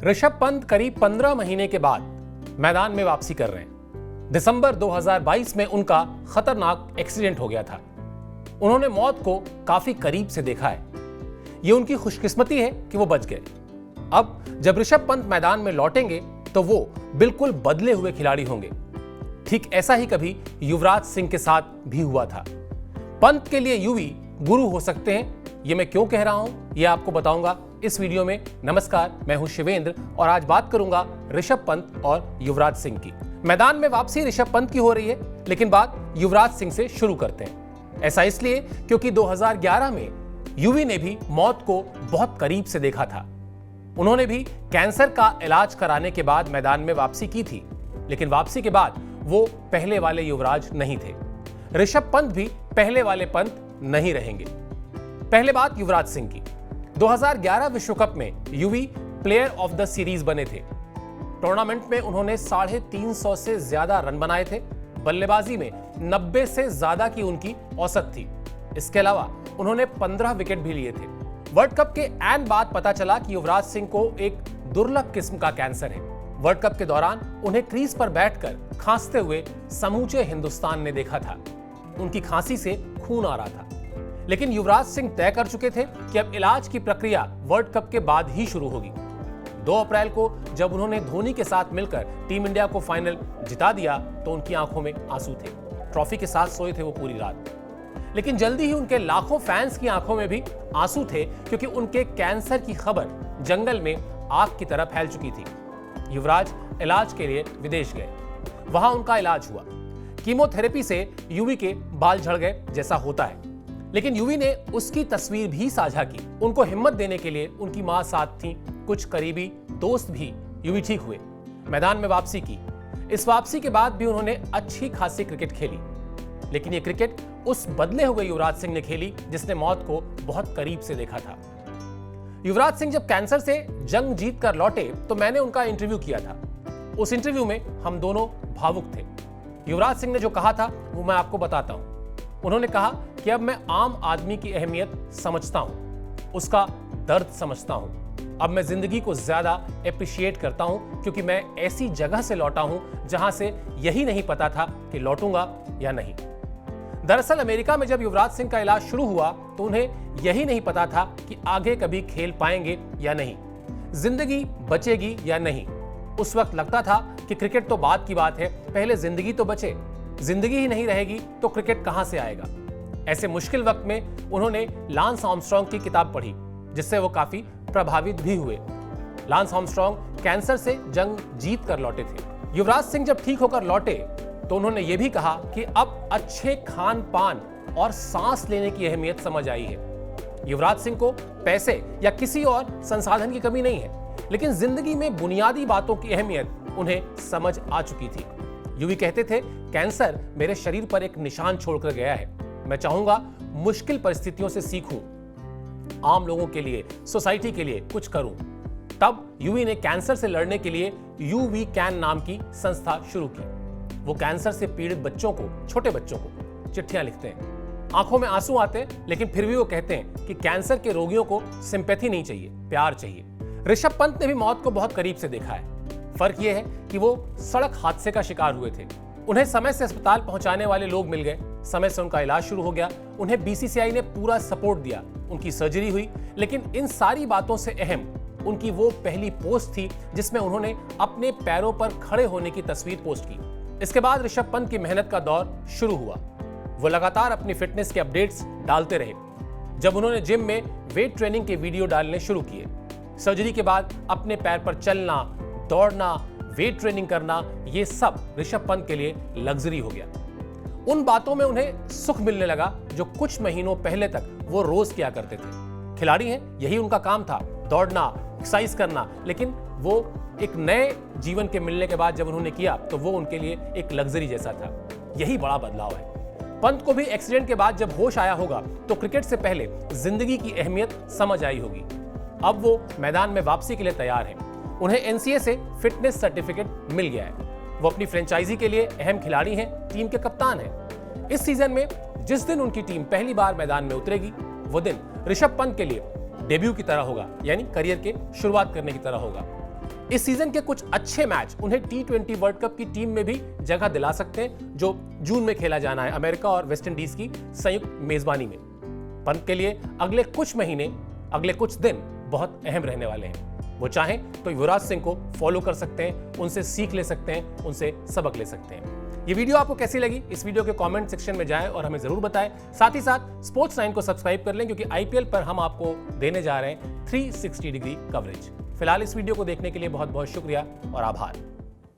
ऋषभ पंत करीब 15 महीने के बाद मैदान में वापसी कर रहे हैं। दिसंबर 2022 में उनका खतरनाक एक्सीडेंट हो गया था। उन्होंने मौत को काफी करीब से देखा है। यह उनकी खुशकिस्मती है कि वो बच गए। अब जब ऋषभ पंत मैदान में लौटेंगे तो वो बिल्कुल बदले हुए खिलाड़ी होंगे। ठीक ऐसा ही कभी युवराज सिंह के साथ भी हुआ था। पंत के लिए युवी गुरु हो सकते हैं। ये मैं क्यों कह रहा हूं, ये आपको बताऊंगा इस वीडियो में। नमस्कार, मैं हूं शिवेंद्र और आज बात करूंगा ऋषभ पंत और युवराज सिंह की। मैदान में वापसी ऋषभ पंत की हो रही है, लेकिन बात युवराज सिंह से शुरू करते हैं। ऐसा इसलिए क्योंकि 2011 में युवी ने भी मौत को बहुत करीब से देखा था। उन्होंने भी कैंसर का इलाज कराने के बाद मैदान में वापसी की थी, लेकिन वापसी के बाद वो पहले वाले युवराज नहीं थे। ऋषभ पंत भी पहले वाले पंत नहीं रहेंगे। पहले बात युवराज सिंह की। 2011 विश्व कप में युवी प्लेयर ऑफ द सीरीज बने थे। टूर्नामेंट में उन्होंने 350 से ज्यादा रन बनाए थे। बल्लेबाजी में 90 से ज्यादा की उनकी औसत थी। इसके अलावा उन्होंने 15 विकेट भी लिए थे। वर्ल्ड कप के ऐन बाद पता चला कि युवराज सिंह को एक दुर्लभ किस्म का कैंसर है। वर्ल्ड कप के दौरान उन्हें क्रीज पर बैठकर खांसते हुए समूचे हिंदुस्तान ने देखा था। उनकी खांसी से खून आ रहा था, लेकिन युवराज सिंह तय कर चुके थे कि अब इलाज की प्रक्रिया वर्ल्ड कप के बाद ही शुरू होगी। 2 अप्रैल को जब उन्होंने धोनी के साथ मिलकर टीम इंडिया को फाइनल जिता दिया तो उनकी आंखों में आंसू थे। ट्रॉफी के साथ सोए थे वो पूरी रात। लेकिन जल्दी ही उनके लाखों फैंस की आंखों में भी आंसू थे, क्योंकि उनके कैंसर की खबर जंगल में आग की तरह फैल चुकी थी। युवराज इलाज के लिए विदेश गए। वहां उनका इलाज हुआ। कीमोथेरेपी से युवी के बाल झड़ गए, जैसा होता है, लेकिन युवी ने उसकी तस्वीर भी साझा की। उनको हिम्मत देने के लिए उनकी मां साथ थी। कुछ करीबी दोस्त भी। युवी ठीक हुए, मैदान में वापसी की। इस वापसी के बाद भी उन्होंने अच्छी खासी क्रिकेट खेली, लेकिन ये क्रिकेट उस बदले हुए युवराज सिंह ने खेली जिसने मौत को बहुत करीब से देखा था। युवराज सिंह जब कैंसर से जंग जीत कर लौटे तो मैंने उनका इंटरव्यू किया था। उस इंटरव्यू में हम दोनों भावुक थे। युवराज सिंह ने जो कहा था वो मैं आपको बताता हूं। उन्होंने कहा कि अब मैं आम आदमी की अहमियत समझता हूं, उसका दर्द समझता हूं। अब मैं जिंदगी को ज्यादा एप्रिशिएट करता हूं, क्योंकि मैं ऐसी जगह से लौटा हूं जहां से यही नहीं पता था कि लौटूंगा या नहीं। दरअसल अमेरिका में जब युवराज सिंह का इलाज शुरू हुआ तो उन्हें यही नहीं पता था कि आगे कभी खेल पाएंगे या नहीं, जिंदगी बचेगी या नहीं। उस वक्त लगता था कि क्रिकेट तो बात की बात है, पहले जिंदगी तो बचे। जिंदगी ही नहीं रहेगी तो क्रिकेट कहां से आएगा। ऐसे मुश्किल वक्त में उन्होंने लांस आर्मस्ट्रांग की किताब पढ़ी, जिससे वो काफी प्रभावित भी हुए। लांस आर्मस्ट्रांग कैंसर से जंग जीत कर लौटे थे। युवराज सिंह जब ठीक होकर लौटे तो उन्होंने ये भी कहा कि अब अच्छे खान पान और सांस लेने की अहमियत समझ आई है। युवराज सिंह को पैसे या किसी और संसाधन की कमी नहीं है, लेकिन जिंदगी में बुनियादी बातों की अहमियत उन्हें समझ आ चुकी थी। युवी कहते थे, कैंसर मेरे शरीर पर एक निशान छोड़कर गया है। मैं चाहूंगा मुश्किल परिस्थितियों से सीखूं, आम लोगों के लिए, सोसाइटी के लिए कुछ करूं। तब युवी ने कैंसर से लड़ने के लिए यूवी कैन नाम की संस्था शुरू की। वो कैंसर से पीड़ित बच्चों को, छोटे बच्चों को चिट्ठियां लिखते हैं। आंखों में आंसू आते हैं, लेकिन फिर भी वो कहते हैं कि कैंसर के रोगियों को सिंपैथी नहीं चाहिए, प्यार चाहिए। ऋषभ पंत ने भी मौत को बहुत करीब से देखा है। फर्क यह है कि वो सड़क हादसे का शिकार हुए थे। उन्हें समय से अस्पताल पहुंचाने वाले लोग मिल गए, समय से उनका इलाज शुरू हो गया। उन्हें बीसीसीआई ने पूरा सपोर्ट दिया, उनकी सर्जरी हुई। लेकिन इन सारी बातों से अहम उनकी वो पहली पोस्ट थी जिसमें उन्होंने अपने पैरों पर खड़े होने की तस्वीर पोस्ट की। इसके बाद ऋषभ पंत की मेहनत का दौर शुरू हुआ। वो लगातार अपनी फिटनेस के अपडेट्स डालते रहे। जब उन्होंने जिम में वेट ट्रेनिंग के वीडियो डालने शुरू किए, सर्जरी के बाद अपने पैर पर चलना, दौड़ना, वेट ट्रेनिंग करना, ये सब ऋषभ पंत के लिए लग्जरी हो गया। उन बातों में उन्हें सुख मिलने लगा जो कुछ महीनों पहले तक वो रोज किया करते थे। खिलाड़ी हैं, यही उनका काम था, दौड़ना, एक्सरसाइज करना। लेकिन वो एक नए जीवन के मिलने के बाद जब उन्होंने किया तो वो उनके लिए एक लग्जरी जैसा था। यही बड़ा बदलाव है। पंत को भी एक्सीडेंट के बाद जब होश आया होगा तो क्रिकेट से पहले जिंदगी की अहमियत समझ आई होगी। अब वो मैदान में वापसी के लिए तैयार हैं। उन्हें एनसीए से फिटनेस सर्टिफिकेट मिल गया है। वो अपनी फ्रेंचाइजी के लिए अहम खिलाड़ी हैं, टीम के कप्तान हैं। इस सीजन में जिस दिन उनकी टीम पहली बार मैदान में उतरेगी वो दिन ऋषभ पंत के लिए डेब्यू की तरह होगा, यानी करियर के शुरुआत करने की तरह होगा। इस सीजन के कुछ अच्छे मैच उन्हें T20 वर्ल्ड कप की टीम में भी जगह दिला सकते हैं, जो जून में खेला जाना है अमेरिका और वेस्टइंडीज की संयुक्त मेजबानी में। पंत के लिए अगले कुछ महीने, अगले कुछ दिन बहुत अहम रहने वाले हैं। वो चाहें तो युवराज सिंह को फॉलो कर सकते हैं, उनसे सीख ले सकते हैं, उनसे सबक ले सकते हैं। ये वीडियो आपको कैसी लगी? इस वीडियो के कमेंट सेक्शन में जाएं और हमें जरूर बताएं। साथ ही साथ स्पोर्ट्स 9 को सब्सक्राइब कर लें, क्योंकि आईपीएल पर हम आपको देने जा रहे हैं 360 डिग्री कवरेज। फिलहाल इस वीडियो को देखने के लिए बहुत बहुत शुक्रिया और आभार।